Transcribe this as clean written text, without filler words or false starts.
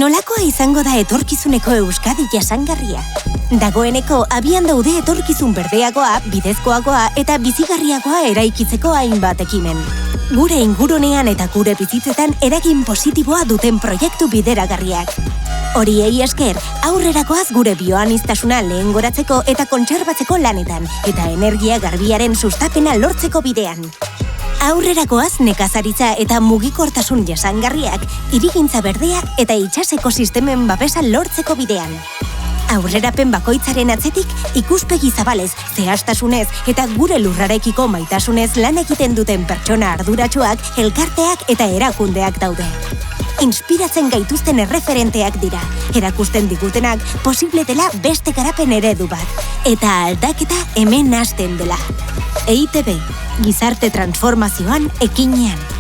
Nolakoa izango da etorkizuneko Euskadi jasangarria? Dagoeneko abian daude etorkizun berdeagoa, bidezkoagoa eta bizigarriagoa eraikitzeko hainbat ekimen. Gure ingurunean eta gure bizitzetan eragin positiboa duten proiektu bideragarriak. Horiei esker, aurrerakoaz gure bioaniztasuna lehengoratzeko eta kontserbatzeko lanetan, eta energia garbiaren sustapena lortzeko bidean. Aurrerakoaz nekazaritza eta mugikortasun jasangarriak, hirigintza berdea eta itsas ekosistemen babesa lortzeko bidean. Aurrerapen bakoitzaren atzetik ikuspegi zabalez, zehaztasunez eta gure lurrarekiko maitasunez lan egiten duten pertsona arduratsuak, elkarteak eta erakundeak daude. Inspiratzen gaituzten erreferenteak dira, erakusten digutenak posible dela beste garapen eredu bat, eta aldaketa hemen hasten dela. EITB, gizarte transformazioan ekinean.